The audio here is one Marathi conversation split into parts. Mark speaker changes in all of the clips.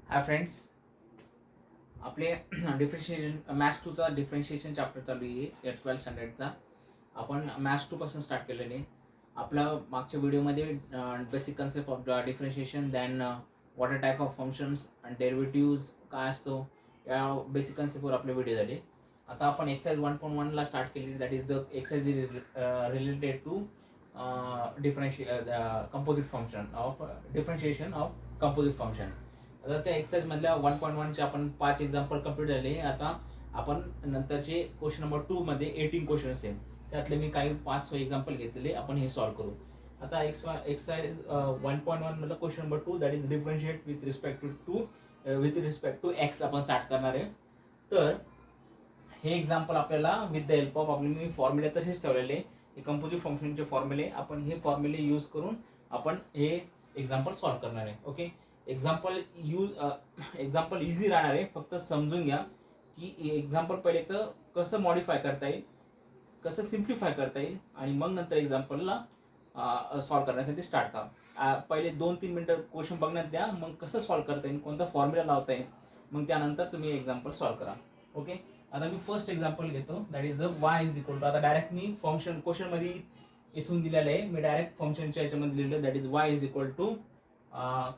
Speaker 1: हाय फ्रेंड्स, आपले डिफरन्शिएशन मॅथ्स 2चा डिफरन्शिएशन चॅप्टर चालू आहे 12th स्टँडर्डचा. आपण मॅथ्स 2 पासून स्टार्ट केलेले. आपल्या मागच्या व्हिडिओमध्ये basic concept of differentiation, then what are type of functions and derivatives काय असतो या बेसिक कन्सेप्टवर आपले व्हिडिओ झाले. आता आपण एक्सरसाइज 1.1ला स्टार्ट केली. That is the exercise related to composite function of differentiation of composite function. आता त्या एक्सरसाइजमधल्या 1.1चे आपण 5 एक्झाम्पल कंप्लीट झाले. आता आपण नंतरचे क्वेश्चन नंबर 2 मध्ये 18 क्वेश्चन्स आहेत, त्यातले मी काही 5 एक्झाम्पल घेतलेले आपण हे सॉल्व्ह करू. आता एक्सरसाइज 1.1 मधलं question number 2 that is differentiate with respect to X आपण स्टार्ट करणार आहे. तर हे एक्झाम्पल आपल्याला विथ द हेल्प ऑफ आपले मी फॉर्म्युले तसेच ठेवलेले, हे कंपोजिट फंक्शनचे फॉर्म्युले, आपण हे फॉर्म्युले यूज करून आपण हे एक्झाम्पल सॉल्व्ह करणार आहे. ओके, एक्झाम्पल इझी राहणार आहे. फक्त समजून घ्या की एक्झाम्पल पहिले तर कसं मॉडिफाय करता येईल, कसं सिम्प्लिफाय करता येईल, आणि मग नंतर एक्झाम्पलला सॉल्व्ह करण्यासाठी स्टार्ट करा. पहिले 2-3 मिनटं क्वेश्चन बघण्यात द्या, मग कसं सॉल्व्ह करता येईल, कोणता फॉर्म्युला लावता येईल, मग त्यानंतर तुम्ही एक्झाम्पल सॉल्व्ह करा. ओके, आता मी फर्स्ट एक्झाम्पल घेतो. That is the Y is equal to, आता डायरेक्ट मी फंक्शन क्वेश्चनमध्ये इथून दिलेलं आहे, मी डायरेक्ट फंक्शनच्या याच्यामध्ये लिहिलं. That is Y is equal to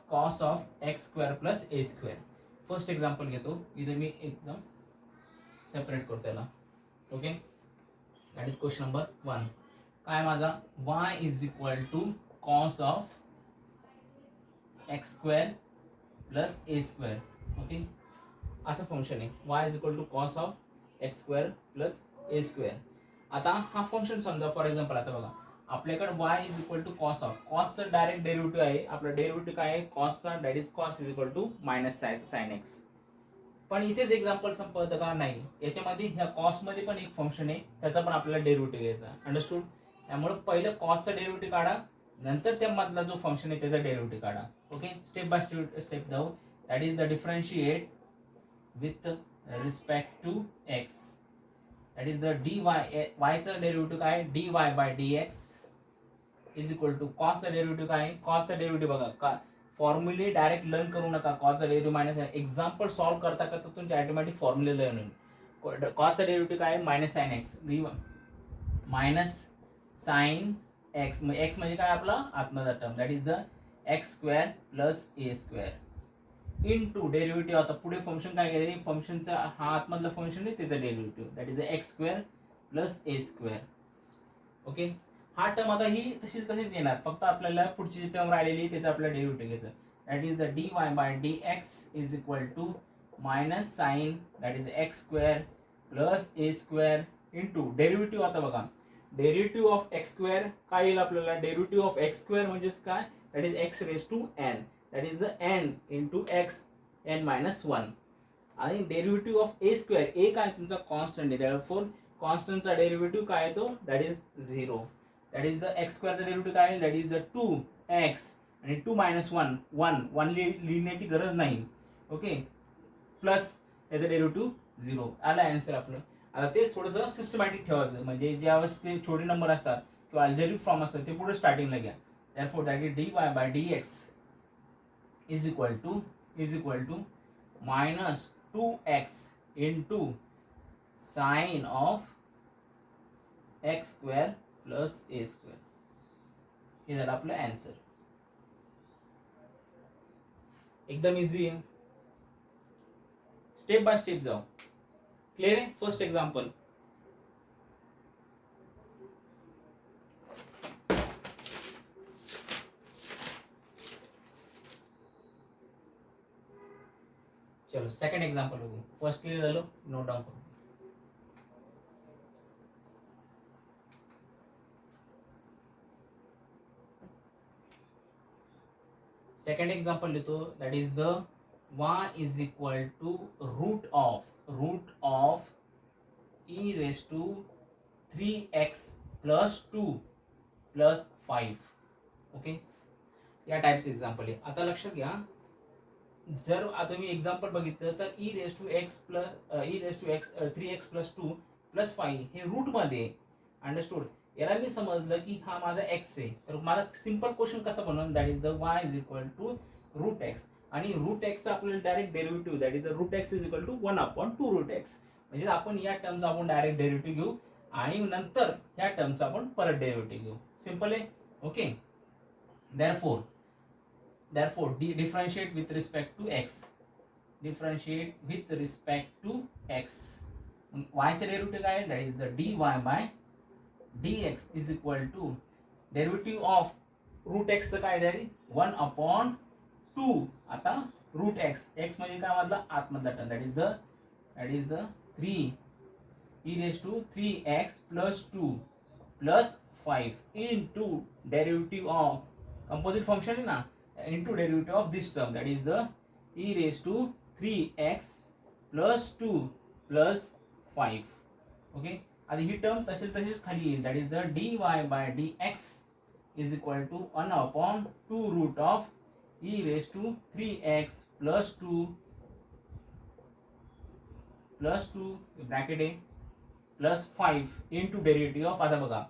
Speaker 1: cos of x square plus A square. First example घेतो, इथे मी एकदम सेपरेट करतो त्याला. Okay, that is question number 1. काय माझा Y is equal to cos of x square plus A square. Okay, असं फंक्शन आहे y is equal to cos of x square plus A square. आता हा फंक्शन समजा फॉर एक्झाम्पल, आता बघा आपल्याकडे y is equal to cos of, कॉसचं डायरेक्ट डेरिव्हेटिव्ह आहे. आपलं डेरिव्हेटिव्ह काय आहे कॉसचा, that is cos is equal to minus sine x. पण इथेच एक्झाम्पल संपतं का नाही, याच्यामध्ये ह्या कॉसमध्ये पण एक फंक्शन आहे, त्याचा पण आपल्याला डेरिव्हेटिव्ह घ्यायचा. अंडरस्टूड? त्यामुळे पहिलं कॉसचा डेरिव्हेटिव्ह काढा, नंतर त्यामधला जो फंक्शन आहे त्याचा डेरिव्हेटिव्ह काढा. ओके, स्टेप बाय स्टेप जाऊ. That is the differentiate with respect to x. That is the dy, y चा डेरिव्हेटिव्ह काय dy by dx is equal to cos चा डेरिव्हेटिव्ह काय cos चा डेरिव्हेटिव्ह बघा का फॉर्म्युले डायरेक्ट लर्न करू नका. cos चा डेरिव्हेटिव्ह मायनस एक्झाम्पल सॉल्व्ह करता करता तुमचे ऑटोमॅटिक फॉर्म्युले लर्न होईल. cos चा डेरिव्हेटिव्ह काय minus sine x, minus sine x, x म्हणजे काय आपला आतमधला term, that is the x square plus A square into derivative. आता पुढे फंक्शन काय केले, फंक्शनचा हा आतमधला फंक्शन आहे त्याचा derivative, that is x square plus A square. Okay, हा टर्म आता ही तशीच येणार, फक्त आपल्याला पुढची जी टर्म राहिलेली त्याचा आपल्याला डेरिव्हेटिव्ह घ्यायचं. That is the d y by d x is equal to minus sine, that is x square plus A square into derivative. आता बघा डेरिव्हेटिव्ह ऑफ एक्स स्क्वेअर काय येईल आपल्याला, डेरिव्हेटिव्ह ऑफ एक्स स्क्वेअर म्हणजेच काय, that is x raise to n, that is the n into x n minus 1. आणि derivative of a square, a काय तुमचा कॉन्स्टंट आहे, therefore कॉन्स्टंटचा डेरिव्हेटिव्ह काय येतो, that is 0. That is the x स्क्वेअरचा डेरिव्हेटिव्ह काय आहे, दॅट इज द 2x आणि 2 मायनस 1 लिहिण्याची गरज नाही. ओके, प्लस याचा डेरिव्हेटिव्ह 0 आला आन्सर आपलं. आता तेच थोडंसं सिस्टमॅटिक ठेवायचं, म्हणजे ज्या ते छोटे नंबर असतात किंवा अल्जेब्रिक फॉर्म असतात ते पुढे स्टार्टिंगला घ्या. therefore that is dy by dx is equal to minus 2x into sine of x square plus a square. हे झालं आपलं आन्सर. एकदम इझी आहे, स्टेप बाय स्टेप जाऊ. क्लिअर आहे? फर्स्ट एक्झाम्पल, चलो सेकंड एक्झाम्पल बघू. फर्स्ट क्लिअर झालं, नोट डाऊन करू. सेकंड एक्झाम्पल लिहितो. That is the y is equal to root of e raise to 3x plus 2 plus 5. Okay, या टाईप्स एक्झाम्पल आहे. आता लक्षात घ्या, जर आता मी एक्झाम्पल बघितलं तर e raise to x 3x plus 2 plus 5 हे रूटमध्ये. अंडरस्टूड? याला मी समजलं की हा माझा एक्स आहे, तर माझा सिंपल क्वेश्चन कसा बनवून, that is the Y is equal to root x. आणि रूट एक्सचा आपल्याला direct derivative that is the root x is equal to 1/2 root x. म्हणजे आपण या टर्मचा आपण डायरेक्ट डेरिव्हेटिव्ह घेऊ आणि नंतर ह्या टर्मचा आपण परत डेरिव्हेटिव्ह घेऊ. सिंपल आहे. Okay. therefore differentiate with respect to x. Differentiate with respect to x. y चे डेरिव्हेटिव्ह काय आहे? That is the dy by dx is equal to derivative of root x चं काय आहे? 1/2. आता रूट एक्स, एक्स म्हणजे काय मधला? आतमधला term, that is the 3 e raised to 3x plus 2 plus 5 into derivative of composite function है ना, into derivative of this term, that is the e raised to 3x plus 2 plus 5. Okay. आता ही टर्म तशीच खाली येईल, that is the dy by dx is equal to 1/2 root of e raised to 3x plus 2 bracket आहे प्लस 5 इंटू डेरिव्हेटिव्ह ऑफ. आता बघा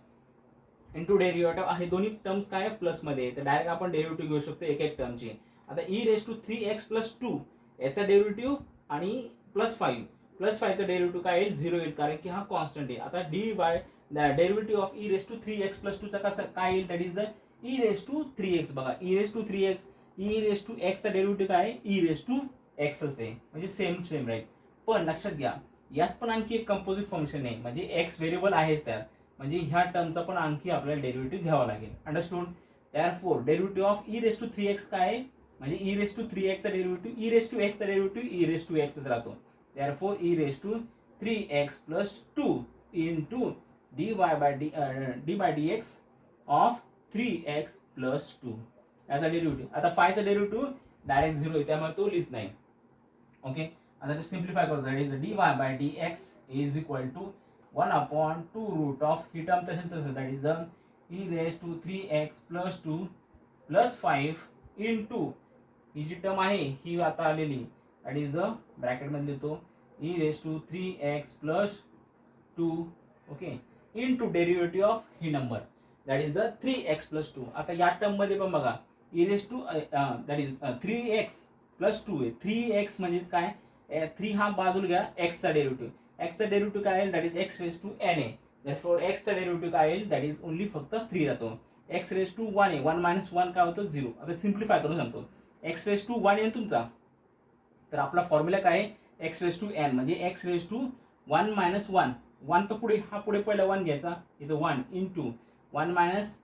Speaker 1: इंटू डेरिव्हेटिव्ह आहे, दोन्ही टर्म्स काय प्लस मध्ये आहे, तर डायरेक्ट आपण डेरिव्हेटिव्ह घेऊ शकतो एक एक टर्मची. आता e raise to 3x plus 2 याचा डेरिव्हेटिव्ह आणि प्लस 5चा डेरिव्हेटिव्ह काय येईल? 0 येईल, कारण की हा कॉन्स्टंट आहे. आता d by the derivative of e raise to 3x plus 2 चा कसा काय येईल? That is the e raise to 3x. बघा e raise to 3x, e raise to x चा डेरिव्हेटिव्ह काय आहे? e रेस टू x आहे, म्हणजे सेम राईट. पण लक्षात घ्या यात पण आणखी एक कंपोजिट फंक्शन आहे, म्हणजे एक्स व्हेरिएबल आहेच त्यात, म्हणजे ह्या टर्मचा पण आणखी आपल्याला डेरिव्हेटिव्ह घ्यावा लागेल. Understood. therefore derivative of e raise to 3x काय आहे? म्हणजे e रेस टू 3x चा derivative, e raise to x चा derivative e raise to x राहतो. therefore e raise to 3x plus 2 into dy by dx of 3x plus 2 याचा डेरिव्हेटिव्ह. आता 5 चा डेरिव्हेटिव्ह डायरेक्ट 0 आहे, त्यामुळे तो लिहित नाही. ओके. आता सिम्प्लिफाय करू, that is dy by dx is equal to 1/2 root of ही टर्म तसं that is the e raised to 3x plus 2 plus 5 into ही जी टर्म आहे ही आता आलेली, दॅट इज द ब्रॅकेट मध्ये लिहितो e raised to 3x plus 2 okay into derivative of he number, that is the 3x plus 2. आता या टर्म मध्ये पण बघा e raised to that is 3x plus 2 आहे. 3x म्हणजेच काय? 3 हा बाजूला घ्या, x चा डेरिव्हेटिव्ह. x चा डेरिव्हेटिव्ह काय येईल? That is x raise to n आहे. therefore x चा डेरिव्हेटिव्ह काय येईल? दॅट इज ओनली फक्त 3 राहतो. x रेस टू 1 आहे, 1 मायनस 1 काय होतं? 0. आता सिम्प्लिफाय करून सांगतो. x रेस टू 1 येईल तुमचा, तर आपला फॉर्म्युला काय आहे? x रेस टू n म्हणजे x रेस टू 1 मायनस 1 तर पुढे हा पुढे पहिला 1 घ्यायचा, इथं 1 इंटू 1 मायनस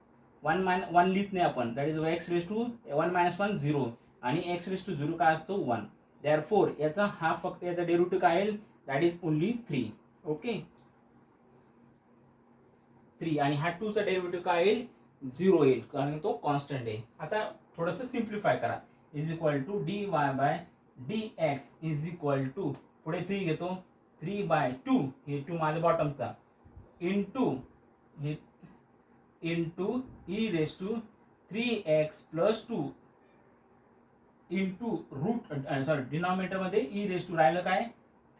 Speaker 1: 1 लिहित नाही आपण, that is x raise to 1 minus 1 0 आणि x रेस टू 0 काय असतो? 1. therefore याचा हा फक्त याचा डेरिव्हेटिव्ह काय येईल? That is only 3. ओके 3 आणि हा 2 चा डेरिव्हेटिव्ह काय येईल? 0 येईल, कारण तो कॉन्स्टंट आहे. आता थोडंसं सिम्प्लिफाय करा, is equal to dy by dx is equal to पुढे 3 घेतो, 3/2 हे 2 माझ्या बॉटमचा इंटू हे into e raise to 3x plus 2 into root sorry denominator मध्ये e रेस टू राहिलं काय?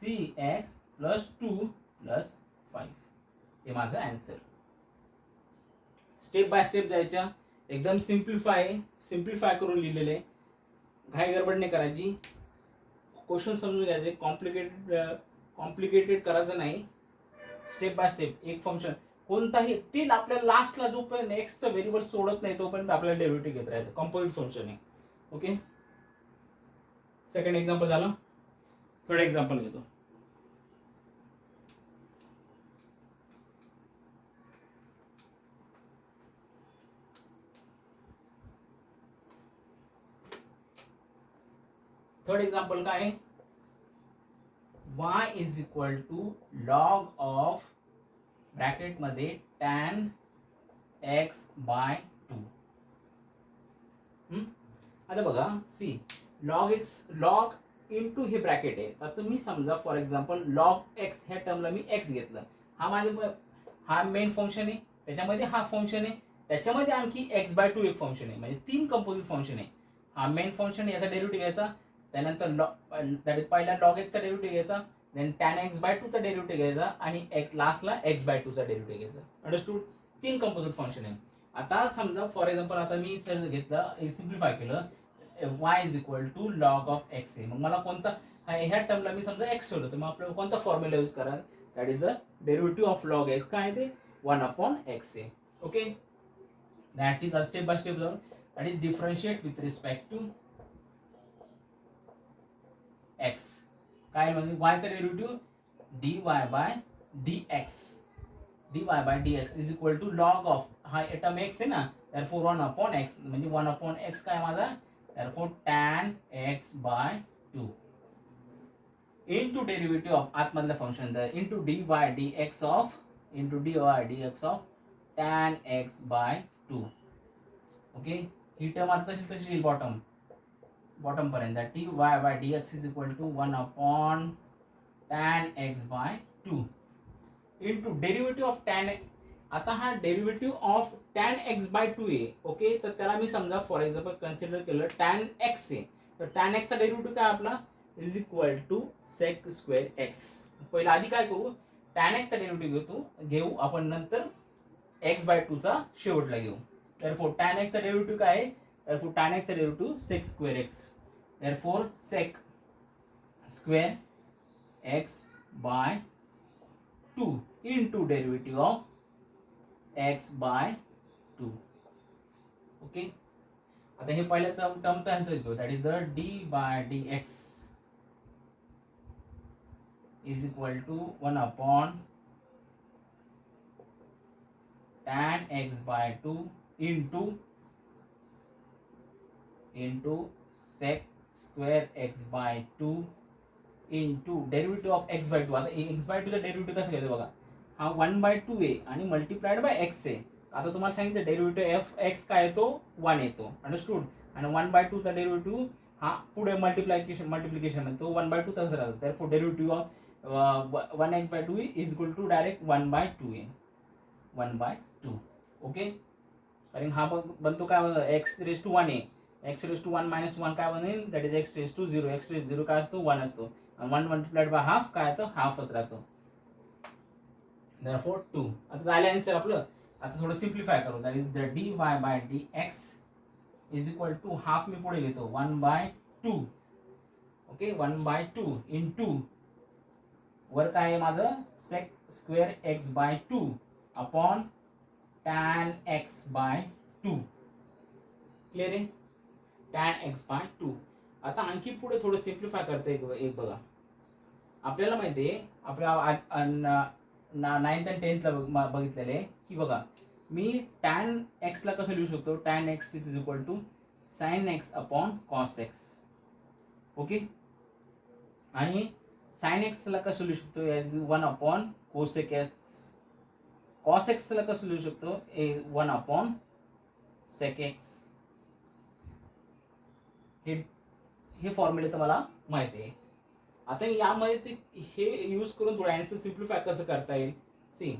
Speaker 1: 3x plus 2 plus 5. हे माझं आन्सर. स्टेप बाय स्टेप जायच्या, एकदम सिम्प्लिफाय करून लिहिलेले, घाई गडबड नाही करायची, क्वेश्चन समजून घ्यायचे, कॉम्प्लिकेटेड करायचं नाही. स्टेप बाय स्टेप एक फंक्शन कोणताही टिल आपल्याला लास्टला जोपर्यंत एक्सचं व्हेरिएबल सोडत नाही तोपर्यंत आपल्याला डेरिव्हेटिव्ह घेत राहायचं. कंपोजिट फंक्शन आहे. ओके. सेकंड एक्झाम्पल झालं. थर्ड एक्झाम्पल घेतो. थर्ड एक्झाम्पल काय आहे? y is equal to log of bracket मध्ये tan x बाय 2. आता बघा सी लॉग इंटू हे ब्रॅकेट आहे. आता मी समजा फॉर एक्झाम्पल लॉग एक्स ह्या टर्मला मी एक्स घेतलं, हा मेन फंक्शन आहे, त्याच्यामध्ये हा फंक्शन आहे, त्याच्यामध्ये आणखी x/2 एक फंक्शन आहे, म्हणजे 3 कंपोजिट फंक्शन आहे. हा मेन फंक्शन याचा डेरिव्हेटिव्ह घ्यायचा, त्यानंतर पहिला लॉग एक्सचा डेरिव्हेटिव्ह घ्यायचा, देन tan x/2 चा डेरिव्हेटिव्ह घ्यायचा आणि लास्टला x/2 चा डेरिव्हेटिव्ह घ्यायचा. अंडरस्टूड. 3 कंपोजिट फंक्शन आहे. आता समजा फॉर एक्झाम्पल आता मी सर घेतलं, सिम्प्लिफाय केलं, y is equal to log of x आहे. मग मला कोणता ह्या टर्मला मी समजा एक्स ठेवलं तर मग आपल्याला कोणता फॉर्म्युला यूज करा, that is the derivative of log x. काय ते 1/x आहे. Okay, that is step by step जाऊन that is differentiate with respect to x. काय म्हणजे वायचा derivative dy by dx, dy by dx is equal to log of हा टर्म x आहे ना, therefore 1/x म्हणजे 1/x काय माझा, therefore tan x by 2 into derivative of आतमधलं function into dy dx of of tan x by 2. Okay, ही टर्म आता तशी येईल बॉटम पर्यंत dy by dx is equal to 1 tan x by 2 into derivative of tan. आता हा derivative of tan x by 2 आहे. ओके, तर त्याला मी समजा फॉर एक्झाम्पल कन्सिडर केलं tan x आहे, तर tan x चा डेरिव्हेटिव्ह काय आपला is equal to sec square x. पहिला आधी काय करू, tan x चा डेरिव्हेटिव्ह घेऊ आपण, नंतर x बाय 2 चा शेवटला घेऊ. therefore tan x चा डेरिव्हेटिव्ह काय आहे, therefore tan x चा derivative sec square x, therefore sec square x by 2 into derivative of x by 2. Okay, आता हे पहिल्या टर्म तर घेऊ, that is the d by dx is equal to 1 tan x by 2 into sec square x by 2 into derivative of x by 2. आता x बाय 2 चा डेरिव्हेटिव्ह कसं घ्यायचं बघा, हा 1/2 आहे आणि मल्टिप्लाइड बाय x आहे. आता तुम्हाला सांगितलं डेरिव्हेटिव्ह एफ एक्स काय येतो 1 येतो, अंडरस्टूड. आणि 1/2 चा डेरिव्हेटिव्ह हा पुढे मल्टिप्लिकेशन मध्ये तो 1/2 तसं राहतो. therefore derivative of 1x/2 is equal to direct 1/2 आहे, 1/2. ओके, कारण हा बनतो काय x रेज टू 1 आहे, x रेज टू 1 मायनस 1 काय बनेल, that is x raise to 0. x raise 0 काय असतो 1 असतो, 1 मल्टिप्लाइड बाय हाफ काय येतं हाफच राहतो, therefore 2. आता झालं आन्सर आपलं. आता थोडं सिम्प्लिफाय करू, that is the dy by dx is equal to half मी पुढे घेतो 1/2. ओके, 1/2 into वर काय आहे माझं sec square x by 2 upon tan x by 2. Clear आहे, tan x बाय 2. आता आणखी पुढे थोडं सिम्प्लिफाय करता एक बघा, आपल्याला माहिती आहे आपल्या 9th आणि 10th ला बघितलेले की बघा मी tan x ला कसं लिहू शकतो, tan x is equal to sin x upon cos x. Okay, आणि sin x ला कसं लिहू शकतो as 1 upon cosec x. cos x ला कसं लिहू शकतो 1 अपॉन sec x. हे फॉर्म्युले तर मला माहिती आहे. आता यामध्ये हे यूज करून थोडं आन्सर सिम्प्लिफाय कसं करता येईल. सी,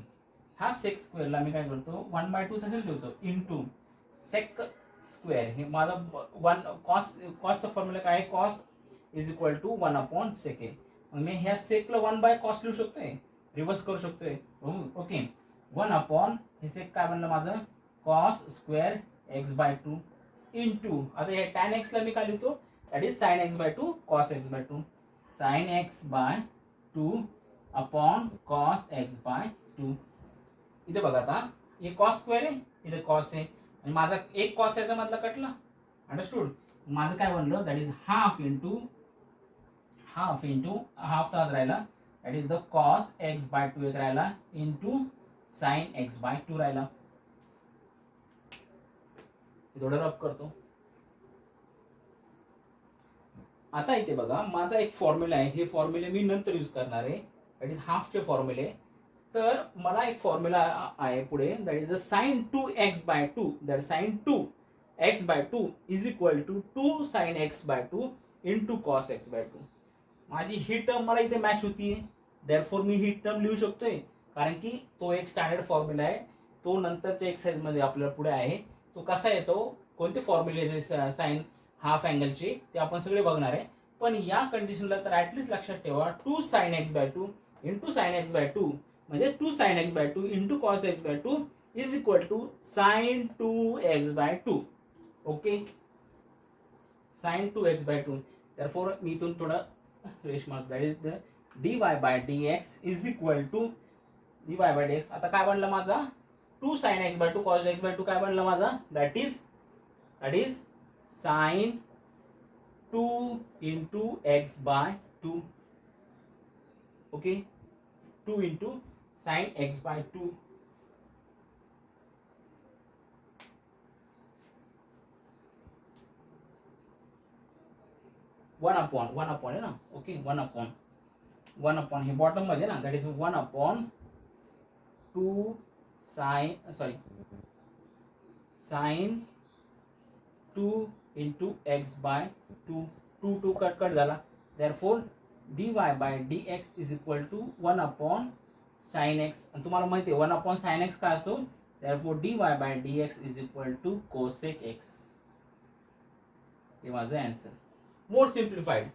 Speaker 1: हा सेक स्क्वेअरला मी काय करतो 1/2 तसं ठेवतो इंटू सेक स्क्वेअर. हे माझा 1 कॉसचा फॉर्म्युला काय आहे, cos is equal to 1 upon sec आहे. मग मी ह्या सेकला 1/cos लिहू शकतोय, रिव्हर्स करू शकतोय. ओके, 1 अपॉन हे सेक काय बनलं माझं cos square x by 2 into आता हे tan x ला मी काय लिहितो that is sin x by 2 cos x by 2. sin x by 2 upon cos x by 2. इथे बघा आता हे cos स्क्वेअर आहे, इथे cos आहे आणि माझा एक cos याचा मधला कटला, अंडरस्टूड. माझं काय बनलं that is half into half तास राहिला that is the cos x by 2 एक राहिला इंटू sin x बाय 2 राहिला. थोडं रब करतो. आता इथे बघा माझा एक फॉर्म्युला आहे, हे फॉर्म्युले मी नंतर यूज करणार आहे, दॅट इज हाफचे फॉर्म्युले. तर मला एक फॉर्म्युला आहे पुढे that is the sin 2x by 2 that sin 2x by 2 is equal to 2 sin x by 2 into cos x by 2. माझी ही टर्म मला इथे मॅच होतीये, देअरफॉर मी ही टर्म लिहू शकतोय कारण की तो एक स्टँडर्ड फॉर्म्युला आहे. तो नंतरच्या एक्सरसाइज मध्ये आपल्याला पुढे आहे. तो कसा येतो, कोणते फॉर्म्युले साइन हाफ अँगलचे ते आपण सगळे बघणार आहे. पण या कंडिशनला तर ऍटलीस्ट लक्षात ठेवा 2 sin x by 2 into sin x by 2 म्हणजे 2 sin x by 2 into cos x by 2 is equal to sin 2x by 2. Okay, sine 2x/2. therefore मी इथून थोडं रेश mark, that is dy/dx is equal to dy/dx. आता काय बनलं माझा 2 sin x/2 cos x/2 काय बनलं माझा, that is sin 2 into x/2. Okay, 2 into sin x/2. One upon आहे ना. ओके, वन अपॉन हे बॉटम मध्ये ना, that is 1/2 sine 2 into x/2. 2 cut झाला. therefore dy/dx is equal to 1 sin x. आणि तुम्हाला माहिती आहे 1 sin x काय असतो, therefore dy/dx is equal to cosec x. हे माझं आन्सर. मोर सिम्प्लिफाईड.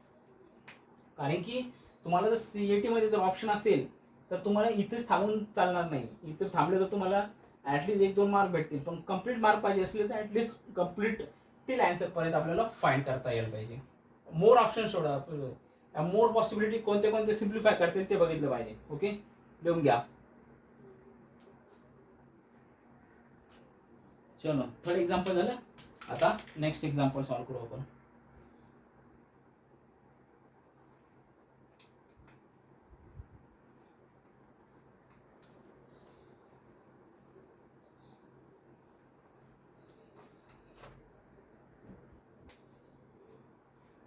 Speaker 1: कारण की तुम्हाला जर सीएटी मध्ये जर ऑप्शन असेल तर तुम्हाला इथेच थांबून चालणार नाही. इथे थांबले तर तुम्हाला ॲटलीस्ट 1-2 मार्क भेटतील, पण कंप्लीट मार्क पाहिजे असले तर ॲटलीस्ट कंप्लीट टिल आन्सर पर्यंत आपल्याला फाइंड करता यायला पाहिजे. मोर ऑप्शन सोडा, मोर पॉसिबिलिटी कोणते कोणते सिम्प्लिफाय करतील ते बघितलं पाहिजे. ओके, लिहून घ्या. चलो, थर्ड एक्झाम्पल झालं. आता नेक्स्ट एक्झाम्पल सॉल्व करू आपण.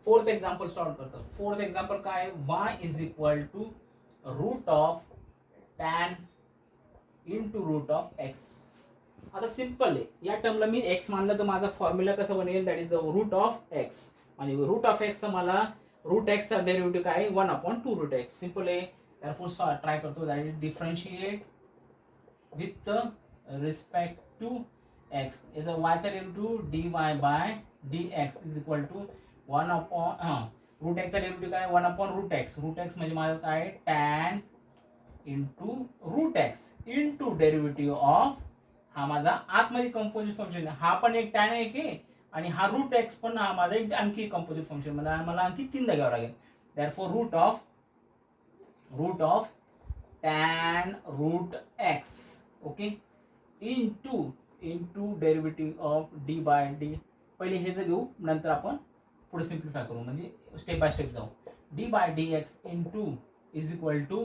Speaker 1: फोर्थ एक्झाम्पल स्टार्ट करतो. फोर्थ एक्झाम्पल काय, y is equal to root of tan into root of x. आता सिम्पल आहे, या टर्मला मी एक्स मानलं तर माझा फॉर्म्युला कसा बनेल, that is the root of x. म्हणजे रूट ऑफ एक्स मला रूट एक्सचा डेरिव्हेटिव्ह काय 1/2 रूट एक्स. सिम्पल आहे. therefore ट्राय करतो, that is differentiate with respect to x. याचा वायचा derivative dy/dx is equal to 1 root एक्सचा डेरिव्हेटिव्ह काय 1/रूट एक्स. रूट एक्स म्हणजे माझं काय tan into root x into derivative of, हा माझा आतमध्ये कंपोजिट फंक्शन आहे. हा पण एक टॅन आहे आणि हा रूट एक्स पण हा माझा एक आणखी कंपोजिट फंक्शन, मला आणखी 3 घ्यावं लागेल. therefore root of tan root x. Okay, into derivative of dy/d. पहिले हे घेऊ, नंतर आपण पुढे सिम्प्लिफाय करू, म्हणजे स्टेप बाय स्टेप जाऊ. dy/dx into is equal to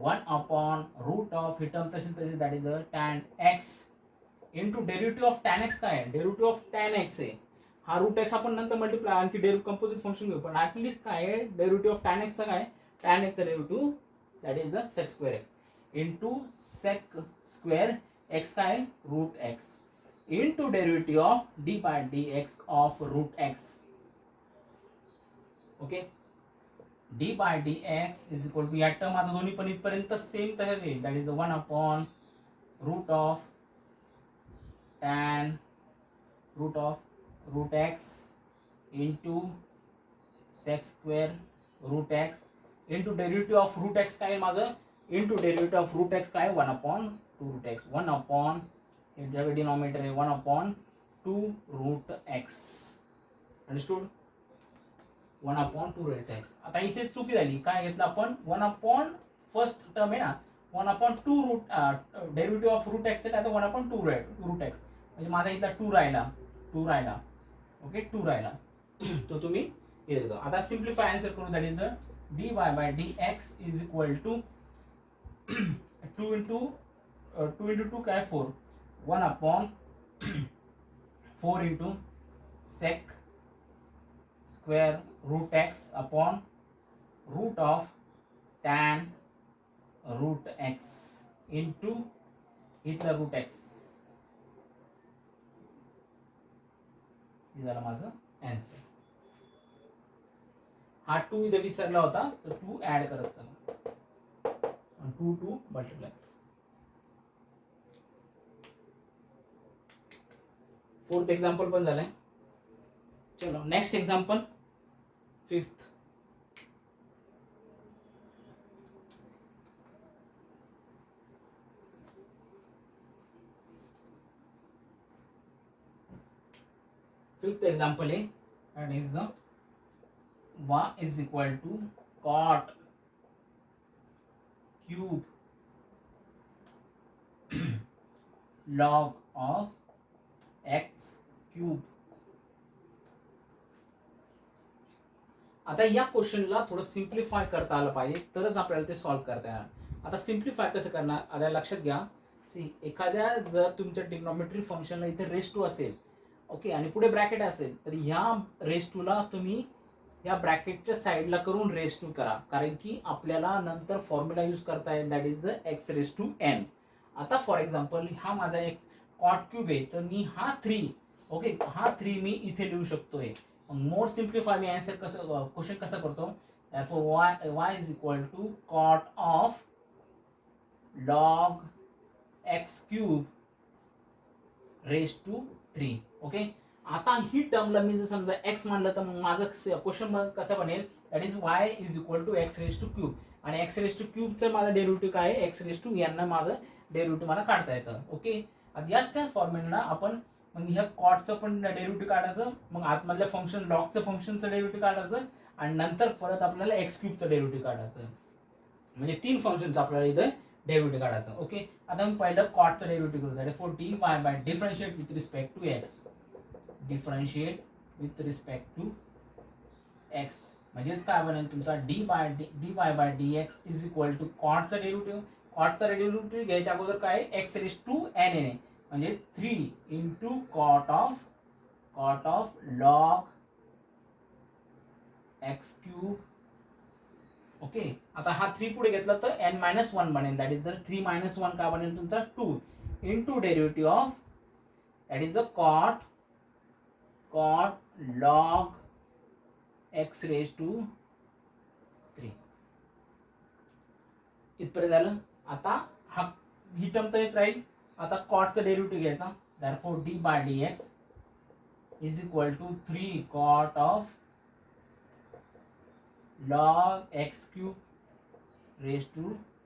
Speaker 1: 1/रूट ऑफ ही टर्म तशी that is tan x into derivative of tan x. काय डेरिव्हेटिव्ह ऑफ टॅन एक्स आहे, हा रूट एक्स आपण नंतर मल्टिप्लाय आणखी कंपोजिट फंक्शन घेऊ, पण ऍटलीस्ट काय आहे डेरिव्हेटिव्ह ऑफ टॅन एक्सचा काय टॅन एक्सचा derivative that is the sec square x into sec square x काय root x into derivative of dy/dx of root x. Okay, dy/dx is equal to या टर्म आता दोन्ही पण इथपर्यंत सेम तसंच येईल, दॅट इज 1/रूट of tan root x into sec square root x into derivative of root x काय माझं into derivative of root x काय 1/2 रूट एक्स. 1 डिनॉमिनेटर आहे 1/2 root x. Understood, 1/2 root x. आता इथे चुकी झाली, काय घेतलं आपण 1 फर्स्ट टर्म आहे ना 1/2 root derivative of root x काय तर 1/2 रूट एक्स, म्हणजे माझा इथला 2 राहिला. ओके, 2 राहिला तो तुम्ही हे देतो. आता सिम्प्लिफाय आन्सर करू, that is the dy/dx is equal to 2 into 2 काय 4, 1/4 into sec square root x upon root of tan root x into इथलं रूट एक्स. हे झालं माझं आन्सर. हा 2 इथे विसरला होता तर 2 ऍड करत चला, 2 मल्टिप्लाय. फोर्थ एक्झाम्पल पण झालंय. चलो next example, fifth. Fifth example आहे that is the y is equal to cot cube log of x cube. आता या क्वेश्चनला थोडं सिम्प्लिफाय करता आलं पाहिजे तरच आपल्याला ते सॉल्व्ह करता येणार. आता सिम्प्लिफाय कसं करणार आता लक्षात घ्या. सी एखाद्या जर तुमच्या ट्रिग्नॉमेट्री फंक्शनला इथे रेस टू असेल ओके आणि पुढे ब्रॅकेट असेल तर ह्या रेस टूला तुम्ही या ब्रॅकेटच्या साईडला करून रेस टू करा कारण की आपल्याला नंतर फॉर्म्युला यूज करता येईल that is the x raise to n. आता फॉर एक्झाम्पल हा माझा एक कॉट क्यूब आहे तर मी हा 3 ओके हा 3 मी इथे लिहू शकतोय. मोर सिम्प्लिफाय मी आन्सर कसं क्वेश्चन कसं करतो therefore y is equal to cot of log x cube raised to 3 okay. आता ही टर्मला मी जर समजा x मानलं तर मग माझं क्वेश्चन कसं बनेल that is y is equal to x raise to cube आणि x रेस टू क्यूबचं माझं डेरिव्हेटिव्ह काय आहे x रेस टू n माझं डेरिव्हेटिव्ह मला काढता येतं ओके. आता याच त्या फॉर्म्युला आपण मग ह्या कॉटचं पण डेरिव्हेटिव्ह काढायचं मग आतमधल्या फंक्शन लॉगचं फंक्शनचं डेरिव्हेटिव्ह काढायचं आणि नंतर परत आपल्याला एक्स क्यूबचं डेरिव्हेटिव्ह काढायचं म्हणजे 3 फंक्शनचं आपल्याला इथं डेरिव्हेटिव्ह काढायचं ओके. आता मी पहिलं कॉटचं डेरिव्हेटिव्ह करू that for d y by differentiate with respect to x differentiate with respect to x म्हणजेच काय बनेल तुमचा d y by d x is equal to कॉटचं डेरिव्हेटिव्ह. कॉटचा डेरिव्हेटिव्ह घ्यायच्या अगोदर काय x raise to n n म्हणजे 3 into cot of log x cube okay. आता हा 3 पुढे घेतला तर n मायनस 1 बनेल दॅट इज द 3 मायनस 1 काय बनेल तुमचा 2 into derivative of that is the cot log x raise to 3 इथपर्यंत झालं. आता हा ही टर्म तर येत राहील. आता कॉटचा डेरिव्हेटिव्ह घ्यायचा therefore d by d x is equal to 3 cot of log x cube raise to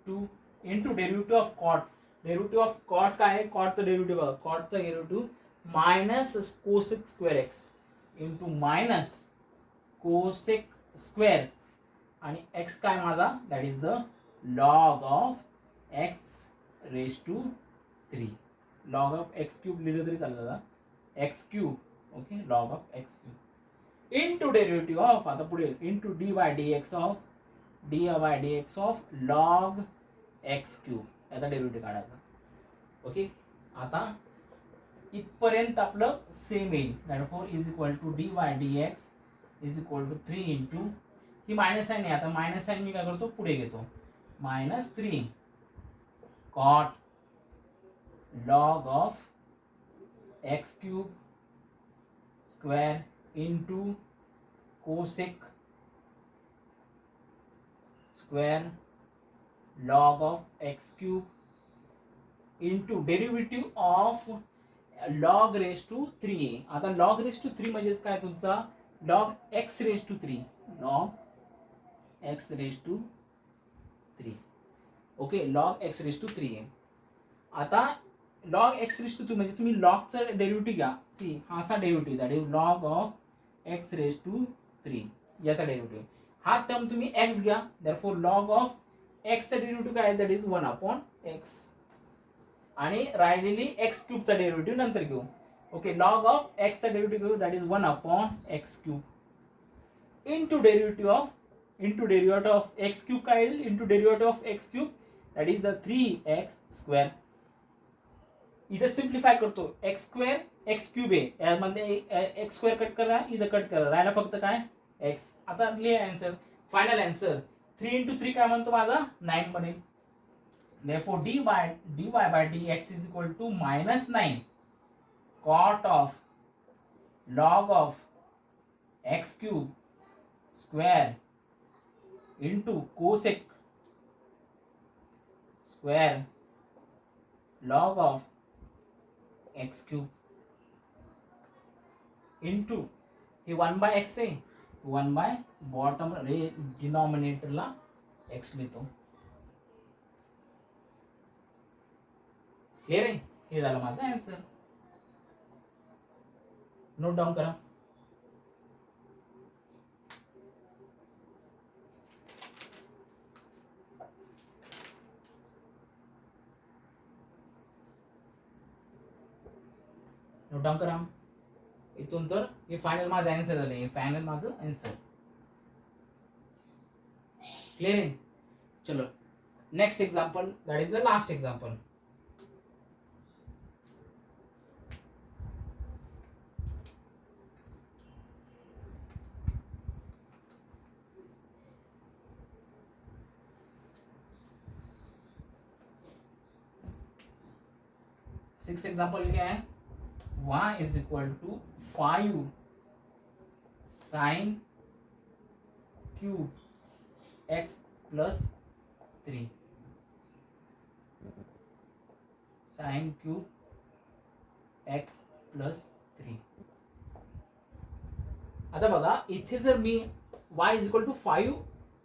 Speaker 1: 2 into derivative of cot. Derivative of cot काय आहे कॉटचं derivative minus cosec square x into minus cosec square आणि एक्स काय माझा that is the log of x raise to 3 log of x cube लिहिलं तरी चाललं x cube okay log of x cube into derivative of आता पुढे into d y d x of log x cube याचा डेरिव्हेटिव्ह काढायचा ओके. आता इथपर्यंत आपलं सेम येईल therefore is equal to d y d x is equal to 3 into ही मायनस साईन आहे आता मायनस साईन मी काय करतो पुढे घेतो minus 3 cot log of x cube square into cosec square log of x cube into derivative of log raised to 3a. आता log raised to 3 म्हणजेच काय तुमचा log x raised to 3 log x raised to 3 okay log x raised to 3a. आता log x रेस टू 2 म्हणजे तुम्ही लॉगचं डेरिव्हेटिव्ह घ्या सी हा असा derivative that is log of x raise to 3 याचा डेरिव्हेटिव्ह हा टर्म तुम्ही x घ्या देअरफॉर लॉग ऑफ x चा डेरिव्हेटिव्ह काय दॅट इज 1 अपॉन x आणि राहिलेली x क्यूबचा डेरिव्हेटिव्ह नंतर घेऊ ओके. लॉग ऑफ x चा डेरिव्हेटिव्ह घेऊ that is 1 upon x cube into derivative of x cube काय येईल into derivative of x cube that is the 3x square. इथे सिम्प्लिफाय करतो एक्स स्क्वेअर एक्स क्यूब आहे यामध्ये एक्स स्क्वेअर कट करा इथं कट करा राहिला फक्त काय एक्स. आता लिहा आन्सर फायनल आन्सर 3 इंटू 3 काय म्हणतो माझा 9 बनेल. therefore dy by dx is equal to minus 9 cot of log of x cube square into cosec square log of x cube into हे 1 by x आहे 1 by बॉटम रे डिनॉमिनेटरला x लिहितो. क्लिअर आहे. हे झालं माझं आन्सर. नोट डाऊन करा. नोट डाऊन करा. इथून तर हे फायनल माझं आन्सर झालं, हे फायनल माझं आन्सर. क्लियर आहे. चलो next example, that is the last example. Six example क्या है, y is equal to 5 sine cube x plus 3 sine cube x plus 3. आता बघा इथे जर मी y is equal to 5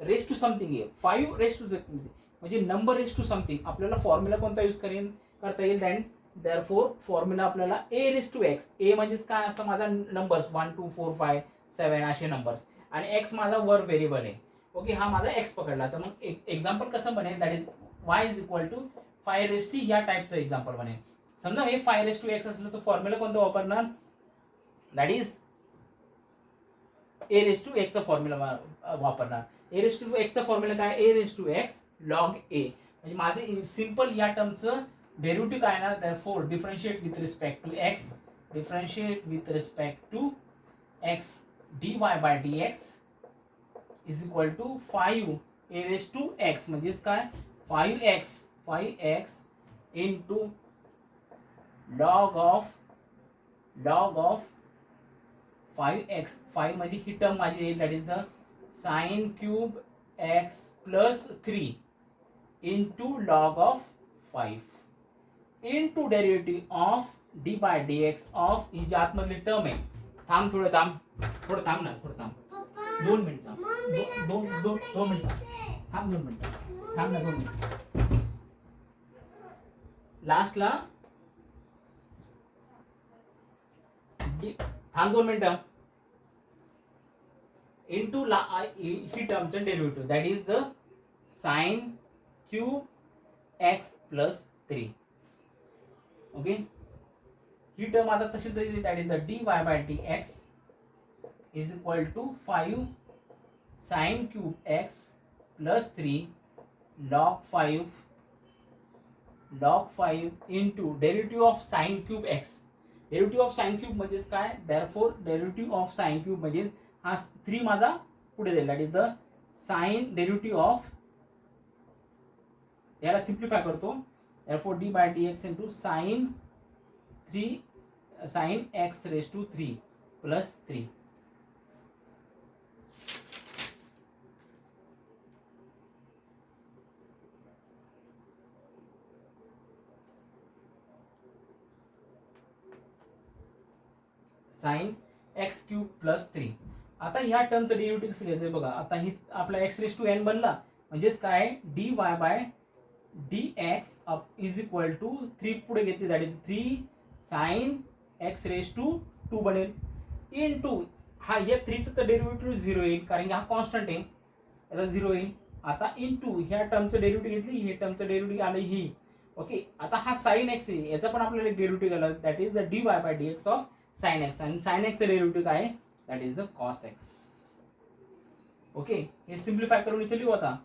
Speaker 1: raise to something आहे, 5 रेस टू म्हणजे नंबर रेस टू समथिंग, आपल्याला फॉर्म्युला कोणता यूज करता येईल. दॅन देअरफॉर फॉर्म्युला आपल्याला a raise to x, a म्हणजेच काय असतं माझा नंबर्स 1 2 4 5 7 असे नंबर्स, आणि x माझा वर व्हेरिएबल आहे. ओके, हा माझा x पकडला. तर मग एक्झाम्पल कसं बनेल, that is y is equal to 5 raise to या टाईपचं एक्झाम्पल बनेल. समजा हे 5 रेस टू x असलं तर फॉर्म्युला कोणता वापरणार, that is a raise to x चा फॉर्म्युला वापरणार. a रेस टू x चा फॉर्म्युला काय, a raise to x log a, म्हणजे माझे सिंपल या टर्मचं डेरिव्हेटिव्ह काय ना, therefore differentiate with respect to x, differentiate with respect to x dy by dx is equal to 5 a raise to x, म्हणजेच काय 5x into log of 5x, 5 म्हणजे ही टर्म माझी येईल, that is the sine cube x plus 3 into log of 5 into derivative of d by dx ऑफ ही जी आतमधली टर्म आहे. थांब ना, 2 मिनिटं, 2 मिनिटं लास्टला थांब 2 मिनिटं इंटू ही टर्मचं derivative, that is the sine cube x plus 3. Okay, ही टर्म आता तशीच that is the dy by dx is equal to 5 sine cube x plus 3 log 5 into derivative of sine cube x. Derivative of sine cube म्हणजेच काय, therefore derivative of sine cube म्हणजे हा 3 माझा पुढे जाईल, that is the sine derivative of, याला सिम्प्लिफाय करतो, therefore d by dx into sine x raise to 3 plus 3. Sine x cube plus 3. आता ह्या टर्मचं डेरिव्हेटिव्ह कसं घ्यायचं बघा. आता ही आपला x रेस टू n बनला, म्हणजेच काय dy by dx is equal to 3 पुढे घेतली, that is 3 sine x raise to 2 बनेल इंटू हा या 3चं तर डेरिव्हेटिव्ह 0 येईल, कारण की हा कॉन्स्टंट आहे, याला 0 येईल. आता इंटू ह्या टर्मचं डेरिव्हेटिव्ह घेतली, हे टर्मचं डेरिव्हेटिव्ह आलं ही. ओके, आता हा साइन x आहे, याचा पण आपल्याला एक डेरिव्हेटिव्ह आला, that is the dy by dx of sine x, आणि साइन एक्सचं डेरिव्हेटिव्ह काय आहे, that is the cos x. Okay, हे सिम्प्लिफाय करून इथे लिहू आता.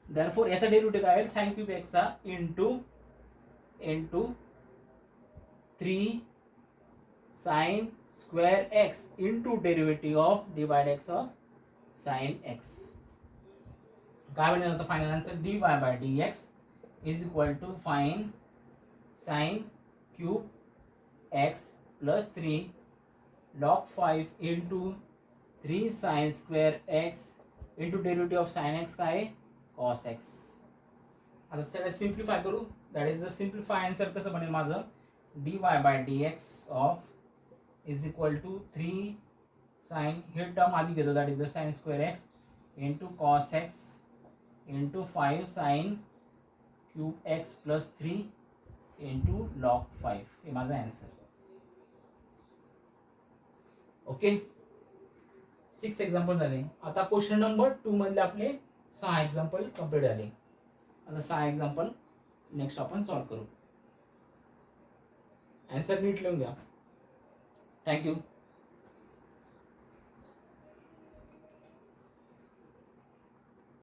Speaker 1: देअरफॉर याचा डेरिव्हेटिव्ह काय आहे, साइन क्यूब एक्सचा into 3 sine square x into derivative of d by x of sine x. काय बनेल आता final answer, dy by dx is equal to five sine cube x plus 3 log 5 into 3 sine square x into derivative of sine x काय कॉस एक्स. आता सगळं सिम्प्लिफाय करू, that is the simplify answer कसं बनेल माझं, dy by dx of is equal to 3 sine, हे टर्म आधी घेतो, that is the sine square x into cos x into 5 sine cube x plus 3 into log 5. हे माझा आन्सर. ओके, 6 एक्झाम्पल झाले. आता क्वेश्चन नंबर 2 मधले आपले 6 एक्झाम्पल कंप्लीट झाले. आता 6 एक्झाम्पल नेक्स्ट आपण सॉल्व करू. आन्सर नीट लिहून घ्या. थँक्यू.